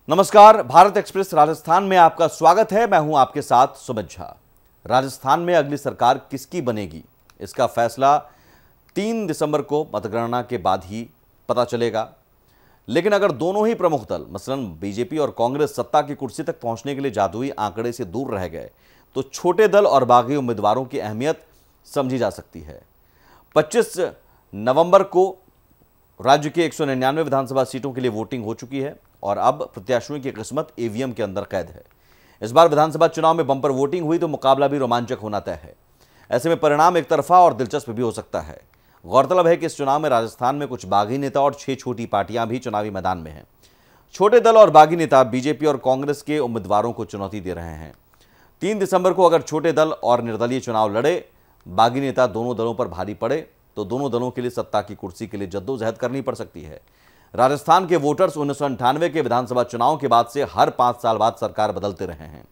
नमस्कार, भारत एक्सप्रेस राजस्थान में आपका स्वागत है। मैं हूं आपके साथ सुमित झा। राजस्थान में अगली सरकार किसकी बनेगी, इसका फैसला 3 दिसंबर को मतगणना के बाद ही पता चलेगा। लेकिन अगर दोनों ही प्रमुख दल मसलन बीजेपी और कांग्रेस सत्ता की कुर्सी तक पहुंचने के लिए जादुई आंकड़े से दूर रह गए तो छोटे दल और बागी उम्मीदवारों की अहमियत समझी जा सकती है। 25 नवंबर को राज्य के 199 विधानसभा सीटों के लिए वोटिंग हो चुकी है और अब प्रत्याशियों की किस्मत ईवीएम के अंदर कैद है। इस बार विधानसभा चुनाव में बंपर वोटिंग हुई तो मुकाबला भी रोमांचक होना तय है। ऐसे में परिणाम एक तरफा और दिलचस्प भी हो सकता है। गौरतलब है कि इस चुनाव में राजस्थान में कुछ बागी नेता और 6 छोटी पार्टियां भी चुनावी मैदान में हैं। छोटे दल और बागी नेता बीजेपी और कांग्रेस के उम्मीदवारों को चुनौती दे रहे हैं। 3 दिसंबर को अगर छोटे दल और निर्दलीय चुनाव लड़े, बागी नेता दोनों दलों पर भारी पड़े तो दोनों दलों के लिए सत्ता की कुर्सी के लिए जद्दोजहद करनी पड़ सकती है। राजस्थान के वोटर्स 1998 के विधानसभा चुनाव के बाद से हर 5 साल बाद सरकार बदलते रहे हैं।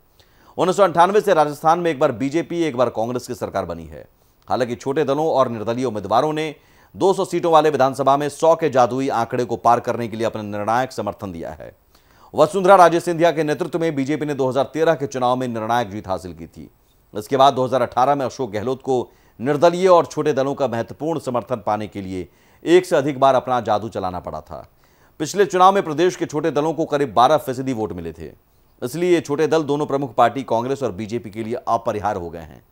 1998 से राजस्थान में एक बार बीजेपी एक बार कांग्रेस की सरकार बनी है। हालांकि छोटे दलों और निर्दलीय उम्मीदवारों ने 200 सीटों वाले विधानसभा में 100 के जादुई आंकड़े को पार करने के लिए अपना निर्णायक समर्थन दिया है। वसुंधरा राजे सिंधिया के नेतृत्व में बीजेपी ने 2013 के चुनाव में निर्णायक जीत हासिल की थी। इसके बाद 2018 में अशोक गहलोत को निर्दलीय और छोटे दलों का महत्वपूर्ण समर्थन पाने के लिए एक से अधिक बार अपना जादू चलाना पड़ा था। पिछले चुनाव में प्रदेश के छोटे दलों को करीब 12% वोट मिले थे। इसलिए ये छोटे दल दोनों प्रमुख पार्टी कांग्रेस और बीजेपी के लिए अपरिहार्य हो गए हैं।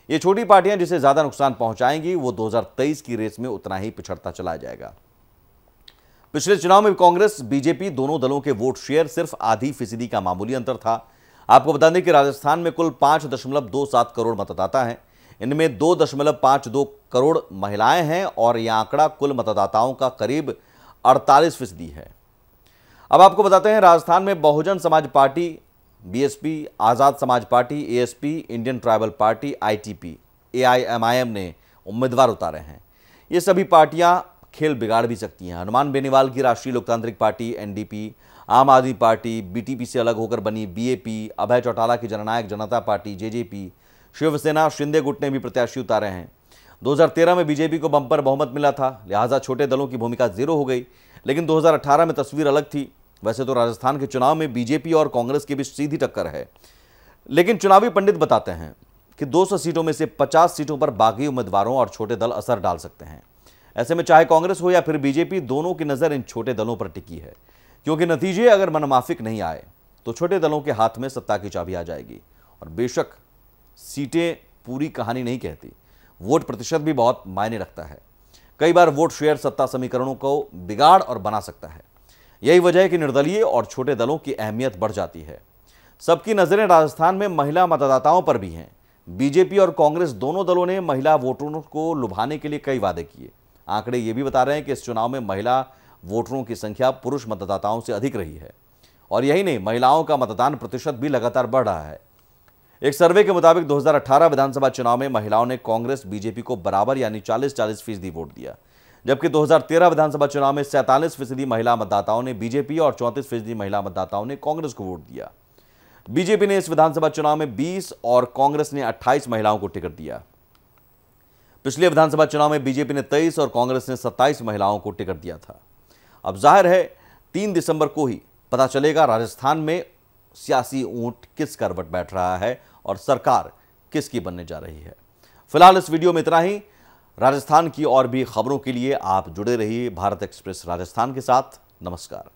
ये छोटी पार्टियां जिसे ज्यादा नुकसान पहुंचाएंगी वो 2023 की रेस में उतना ही पिछड़ता चला जाएगा। पिछले चुनाव में कांग्रेस बीजेपी दोनों दलों के वोट शेयर सिर्फ आधी फीसदी का मामूली अंतर था। आपको बता दें कि राजस्थान में कुल 5.27 करोड़ मतदाता हैं। इनमें 2.52 करोड़ महिलाएं हैं और यह आंकड़ा कुल मतदाताओं का करीब 48% है। अब आपको बताते हैं, राजस्थान में Bahujan Samaj party, BSP, Azad Samaj party, ASP, Indian tribal party, ITP, AIMIM ने उम्मीदवार उतारे हैं। ये सभी पार्टियां खेल बिगाड़ भी सकती हैं। हनुमान बेनीवाल की राष्ट्रीय लोकतांत्रिक पार्टी एनडीपी, आम आदमी पार्टी, बीटीपी से अलग होकर बनी बीएपी, अभय चौटाला की जननायक जनता पार्टी जेजेपी, शिवसेना, शिंदे गुट ने भी प्रत्याशी उतारे हैं। 2013 में बीजेपी को बंपर बहुमत मिला था, लिहाजा छोटे दलों की भूमिका जीरो हो गई। लेकिन 2018 में तस्वीर अलग थी। वैसे तो राजस्थान के चुनाव में बीजेपी और कांग्रेस के बीच सीधी टक्कर है, लेकिन चुनावी पंडित बताते हैं कि 200 सीटों में से 50 सीटों पर बागी उम्मीदवारों और छोटे दल असर डाल सकते हैं। ऐसे में चाहे कांग्रेस हो या फिर बीजेपी, दोनों की नजर इन छोटे दलों पर टिकी है, क्योंकि नतीजे अगर मनमाफिक नहीं आए तो छोटे दलों के हाथ में सत्ता की चाबी आ जाएगी। और बेशक सीटें पूरी कहानी नहीं कहती, वोट प्रतिशत भी बहुत मायने रखता है। कई बार वोट शेयर सत्ता समीकरणों को बिगाड़ और बना सकता है। यही वजह है कि निर्दलीय और छोटे दलों की अहमियत बढ़ जाती है। सबकी नजरें राजस्थान में महिला मतदाताओं पर भी हैं। बीजेपी और कांग्रेस दोनों दलों ने महिला वोटरों को लुभाने के लिए कई वादे किए। आंकड़े ये भी बता रहे हैं कि इस चुनाव में महिला वोटरों की संख्या पुरुष मतदाताओं से अधिक रही है। और यही नहीं, महिलाओं का मतदान प्रतिशत भी लगातार बढ़ रहा है। एक सर्वे के मुताबिक 2018 विधानसभा चुनाव में महिलाओं ने कांग्रेस बीजेपी को बराबर यानी 40-40% वोट दिया, जबकि 2013 विधानसभा चुनाव में 47% महिला मतदाताओं ने बीजेपी और 34% महिला मतदाताओं ने कांग्रेस को वोट दिया। बीजेपी ने इस विधानसभा चुनाव में 20 और कांग्रेस ने 28 महिलाओं को टिकट दिया। पिछले विधानसभा चुनाव में बीजेपी ने 23 और कांग्रेस ने 27 महिलाओं को टिकट दिया था। अब जाहिर है 3 दिसंबर को ही पता चलेगा राजस्थान में सियासी ऊंट किस करवट बैठ रहा है और सरकार किसकी बनने जा रही है। फिलहाल इस वीडियो में इतना ही। राजस्थान की और भी खबरों के लिए आप जुड़े रहिए भारत एक्सप्रेस राजस्थान के साथ। नमस्कार।